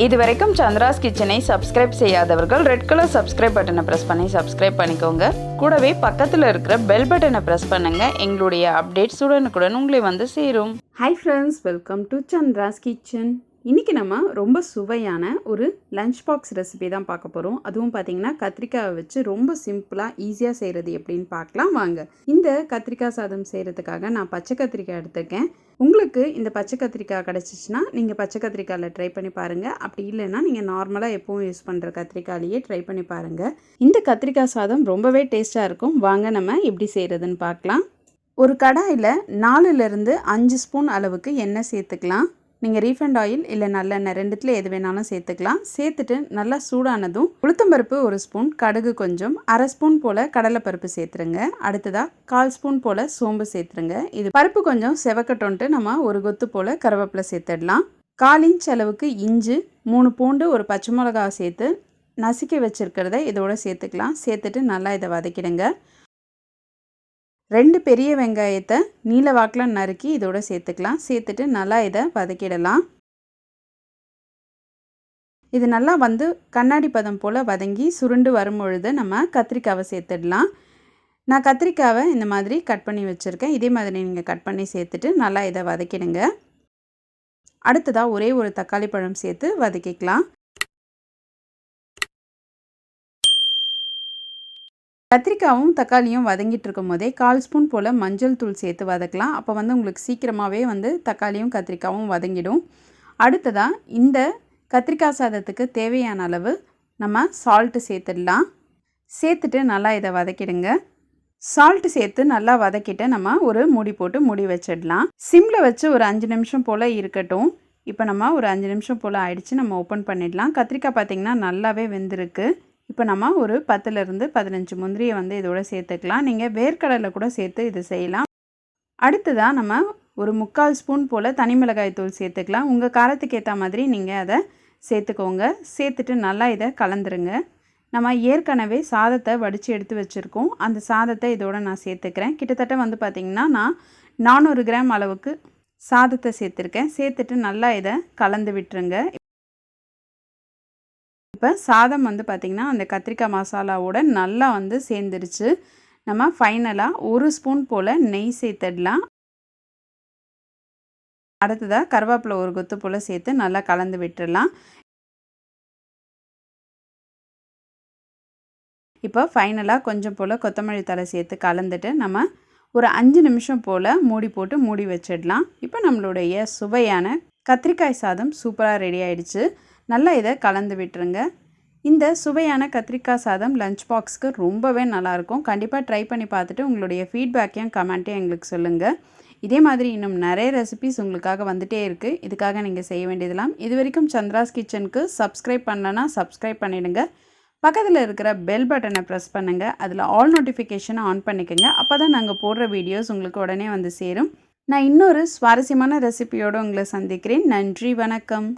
இதுவரைக்கும் சந்திராஸ் கிச்சனை சப்ஸ்கிரைப் செய்யாதவர்கள் ரெட் கலர் சப்ஸ்கிரைப் பட்டனை ப்ரெஸ் பண்ணி சப்ஸ்கிரைப் பண்ணிக்கோங்க. கூடவே பக்கத்தில் இருக்கிற பெல் பட்டனை ப்ரெஸ் பண்ணுங்க. எங்களுடைய அப்டேட்ஸ் உடனுக்குடன் உங்களை வந்து சேரும். Hi friends, welcome to Chandra's kitchen. இன்றைக்கி நம்ம ரொம்ப சுவையான ஒரு லஞ்ச் பாக்ஸ் ரெசிபி தான் பார்க்க போகிறோம். அதுவும் பார்த்திங்கன்னா கத்திரிக்காயை வச்சு ரொம்ப சிம்பிளாக ஈஸியாக செய்கிறது எப்படின்னு பார்க்கலாம் வாங்க. இந்த கத்திரிக்காய் சாதம் செய்கிறதுக்காக நான் பச்சை கத்திரிக்காய் எடுத்துருக்கேன். உங்களுக்கு இந்த பச்சை கத்திரிக்காய் கிடச்சிச்சின்னா நீங்கள் பச்சை கத்திரிக்காயில் ட்ரை பண்ணி பாருங்கள். அப்படி இல்லைன்னா நீங்கள் நார்மலாக எப்பவும் யூஸ் பண்ணுற கத்திரிக்காயிலேயே ட்ரை பண்ணி பாருங்கள். இந்த கத்திரிக்காய் சாதம் ரொம்பவே டேஸ்ட்டாக இருக்கும். வாங்க நம்ம எப்படி செய்கிறதுன்னு பார்க்கலாம். ஒரு கடாயில் 4லேருந்து 5 ஸ்பூன் அளவுக்கு எண்ணெய் சேர்த்துக்கலாம். நீங்கள் ரீஃபைண்ட் ஆயில் இல்லை நல்லெண்ணெய் ரெண்டுத்தில் எது வேணாலும் சேர்த்துக்கலாம். சேர்த்துட்டு நல்லா சூடானதும் உளுத்தம்பருப்பு 1 ஸ்பூன், கடுகு கொஞ்சம், 1/2 ஸ்பூன் போல் கடலைப்பருப்பு சேர்த்துருங்க. அடுத்ததாக 1/4 ஸ்பூன் போல் சோம்பு சேர்த்துருங்க. இது பருப்பு கொஞ்சம் செவக்கட்டோன்ட்டு நம்ம ஒரு கொத்து போல் கருவேப்பிலை சேர்த்துடலாம். 1/4 இன்ச் அளவுக்கு இஞ்சி, 3 பூண்டு, ஒரு பச்சை மிளகா சேர்த்து நசுக்கி வச்சுருக்கிறத இதோட சேர்த்துக்கலாம். சேர்த்துட்டு நல்லா இதை வதக்கிடுங்க. 2 பெரிய வெங்காயத்தை நீல வாக்கில் நறுக்கி இதோட சேர்த்துக்கலாம். சேர்த்துட்டு நல்லா இதை வதக்கிடலாம். இது நல்லா வந்து கண்ணாடி பதம் போல் வதங்கி சுருண்டு வரும்பொழுது நம்ம கத்திரிக்காவை சேர்த்துடலாம். நான் கத்திரிக்காவை இந்த மாதிரி கட் பண்ணி வச்சுருக்கேன். இதே மாதிரி நீங்கள் கட் பண்ணி சேர்த்துட்டு நல்லா இதை வதக்கிடுங்க. அடுத்ததாக ஒரே ஒரு தக்காளி பழம் சேர்த்து வதக்கிக்கலாம். கத்திரிக்காயும் தக்காளியும் வதங்கிட்டு இருக்கும் போதே 1/4 ஸ்பூன் போல் மஞ்சள் தூள் சேர்த்து வதக்கலாம். அப்போ வந்து உங்களுக்கு சீக்கிரமாகவே வந்து தக்காளியும் கத்திரிக்காயும் வதங்கிடும். அடுத்ததாக இந்த கத்திரிக்காய் சாதத்துக்கு தேவையான அளவு நம்ம சால்ட்டு சேர்த்துடலாம். சேர்த்துட்டு நல்லா இதை வதக்கிடுங்க. சால்ட்டு சேர்த்து நல்லா வதக்கிட்டு நம்ம ஒரு மூடி போட்டு மூடி வச்சிடலாம். சிம்மில் வச்சு ஒரு 5 நிமிஷம் போல் இருக்கட்டும். இப்போ நம்ம ஒரு 5 நிமிஷம் போல் ஆயிடுச்சு. நம்ம ஓப்பன் பண்ணிடலாம். கத்திரிக்காய் பார்த்திங்கன்னா நல்லாவே வெந்திருக்கு. இப்போ நம்ம ஒரு 10லேருந்து 15 முந்திரியை வந்து இதோட சேர்த்துக்கலாம். நீங்கள் வேர்க்கடலை கூட சேர்த்து இது செய்யலாம். அடுத்ததாக நம்ம ஒரு 3/4 ஸ்பூன் போல் தனி மிளகாய் தூள் சேர்த்துக்கலாம். உங்கள் காரத்துக்கு ஏற்ற மாதிரி நீங்கள் அதை சேர்த்துக்கோங்க. சேர்த்துட்டு நல்லா இதை கலந்துருங்க. நம்ம ஏற்கனவே சாதத்தை வடித்து எடுத்து வச்சுருக்கோம். அந்த சாதத்தை இதோட நான் சேர்த்துக்கிறேன். கிட்டத்தட்ட வந்து பார்த்திங்கன்னா நான் 400 கிராம் அளவுக்கு சாதத்தை சேர்த்துருக்கேன். சேர்த்துட்டு நல்லா இதை கலந்து விட்டுருங்க. இப்போ சாதம் வந்து பார்த்திங்கன்னா அந்த கத்திரிக்காய் மசாலாவோட நல்லா வந்து சேர்ந்துருச்சு. நம்ம ஃபைனலாக 1 ஸ்பூன் போல் நெய் சேர்த்துடலாம். அடுத்ததாக கருவேப்பிலை 1 கொத்து போல் சேர்த்து நல்லா கலந்து விட்டுடலாம். இப்போ ஃபைனலாக கொஞ்சம் போல் கொத்தமல்லி தழை சேர்த்து கலந்துட்டு நம்ம ஒரு 5 நிமிஷம் போல் மூடி போட்டு மூடி வச்சிடலாம். இப்போ நம்மளுடைய சுவையான கத்திரிக்காய் சாதம் சூப்பராக ரெடி ஆயிடுச்சு. நல்லா இதை கலந்து விட்டுருங்க. இந்த சுவையான கத்திரிக்காய் சாதம் லஞ்ச் பாக்ஸ்க்கு ரொம்பவே நல்லாயிருக்கும். கண்டிப்பாக ட்ரை பண்ணி பார்த்துட்டு உங்களுடைய ஃபீட்பேக்கையும் கமெண்ட்டையும் எங்களுக்கு சொல்லுங்கள். இதே மாதிரி இன்னும் நிறைய ரெசிபிஸ் உங்களுக்காக வந்துகிட்டே இருக்குது. இதுக்காக நீங்கள் செய்ய வேண்டியதெல்லாம் இது வரைக்கும் சந்திராஸ் கிச்சனுக்கு சப்ஸ்கிரைப் பண்ணலன்னா சப்ஸ்கிரைப் பண்ணிவிடுங்க. பக்கத்தில் இருக்கிற பெல் பட்டனை ப்ரெஸ் பண்ணுங்கள். அதில் ஆல் நோட்டிஃபிகேஷனை ஆன் பண்ணிக்கோங்க. அப்போ தான் நாங்கள் போடுற வீடியோஸ் உங்களுக்கு உடனே வந்து சேரும். நான் இன்னொரு சுவாரஸ்யமான ரெசிபியோடு உங்களை சந்திக்கிறேன். நன்றி, வணக்கம்.